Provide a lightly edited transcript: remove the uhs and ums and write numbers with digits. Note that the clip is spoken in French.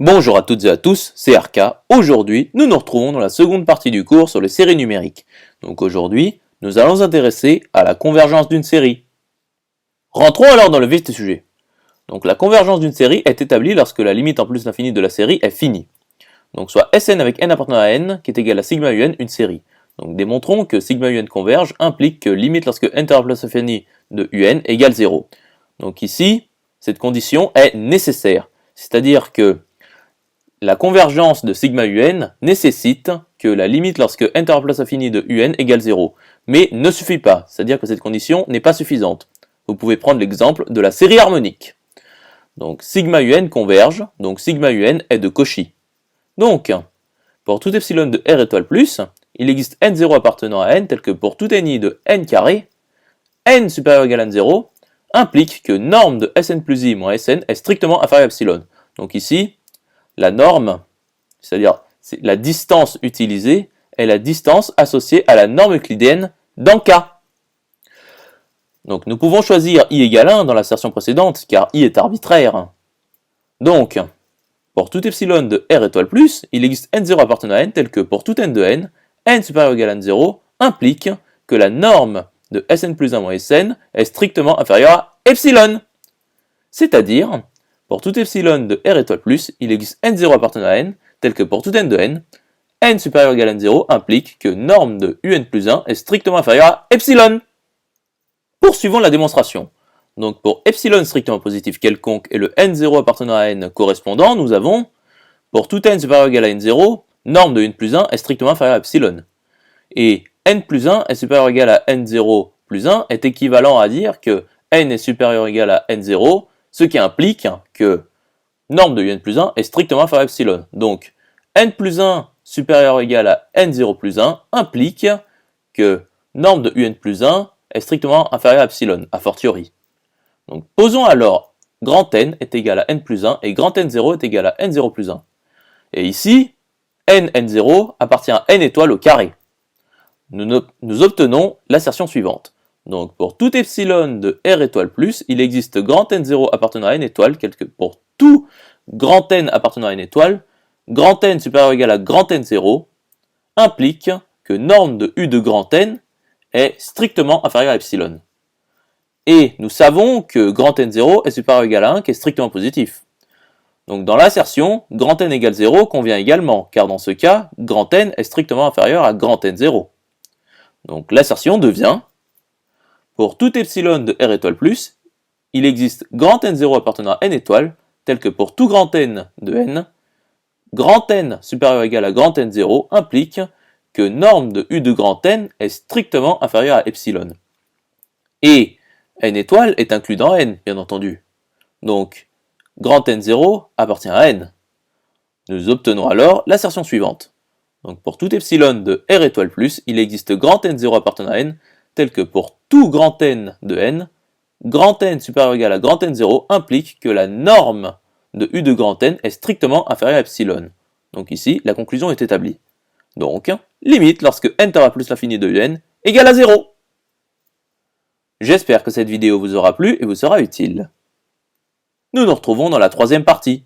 Bonjour à toutes et à tous, c'est RK. Aujourd'hui, nous nous retrouvons dans la seconde partie du cours sur les séries numériques. Donc aujourd'hui, nous allons nous intéresser à la convergence d'une série. Rentrons alors dans le vif du sujet. Donc la convergence d'une série est établie lorsque la limite en plus l'infini de la série est finie. Donc soit Sn avec n appartenant à n qui est égal à sigma un une série. Donc démontrons que sigma un converge implique que limite lorsque n plus l'infini de un égale 0. Donc ici, cette condition est nécessaire. C'est-à-dire que la convergence de sigma un nécessite que la limite lorsque n plus infini de un égale 0, mais ne suffit pas, c'est-à-dire que cette condition n'est pas suffisante. Vous pouvez prendre l'exemple de la série harmonique. Donc sigma un converge, donc sigma un est de Cauchy. Donc, pour tout epsilon de R étoile plus, il existe n0 appartenant à n tel que pour tout ni de n carré, n supérieur ou égal à n0 implique que norme de Sn plus i moins Sn est strictement inférieure à epsilon. Donc ici, la norme, c'est-à-dire la distance utilisée, est la distance associée à la norme euclidienne dans K. Donc nous pouvons choisir i égale 1 dans l'assertion précédente, car i est arbitraire. Donc, pour tout epsilon de R étoile plus, il existe n0 appartenant à n tel que pour tout n de n supérieur ou égal à n0 implique que la norme de Sn plus 1 moins Sn est strictement inférieure à epsilon. C'est-à-dire, pour tout epsilon de R étoile plus, il existe n0 appartenant à n, tel que pour tout n de n supérieur ou égal à n0 implique que norme de un plus 1 est strictement inférieure à epsilon. Poursuivons la démonstration. Donc pour epsilon strictement positif quelconque et le n0 appartenant à n correspondant, nous avons, pour tout n supérieur ou égal à n0, norme de n plus 1 est strictement inférieure à epsilon. Et n plus 1 est supérieur ou égal à n0 plus 1 est équivalent à dire que n est supérieur ou égal à n0, ce qui implique que norme de un plus 1 est strictement inférieure à epsilon. Donc, n plus 1 supérieur ou égal à n0 plus 1 implique que norme de un plus 1 est strictement inférieure à epsilon, a fortiori. Donc, posons alors grand N est égal à n plus 1 et grand N0 est égal à n0 plus 1. Et ici, n0 appartient à n étoile au carré. Nous obtenons l'assertion suivante. Donc pour tout epsilon de R étoile plus, il existe grand N0 appartenant à n étoile, quelque pour tout grand N appartenant à n étoile, grand N supérieur ou égal à grand N0 implique que norme de U de grand N est strictement inférieure à epsilon. Et nous savons que grand N0 est supérieur ou égal à 1 qui est strictement positif. Donc dans l'assertion, grand N égale 0 convient également, car dans ce cas, grand N est strictement inférieur à grand N0. Donc l'assertion devient, pour tout epsilon de R étoile plus, il existe grand N0 appartenant à n étoile, tel que pour tout grand N de n, grand N supérieur ou égal à grand N0 implique que norme de U de grand N est strictement inférieure à epsilon. Et n étoile est inclus dans n, bien entendu. Donc, grand N0 appartient à n. Nous obtenons alors l'assertion suivante. Donc pour tout epsilon de R étoile plus, il existe grand N0 appartenant à n, tel que pour tout grand N de n, grand N supérieur ou égal à grand N0 implique que la norme de U de grand N est strictement inférieure à epsilon. Donc ici, la conclusion est établie. Donc, limite lorsque n plus l'infini de un égale à 0. J'espère que cette vidéo vous aura plu et vous sera utile. Nous nous retrouvons dans la troisième partie.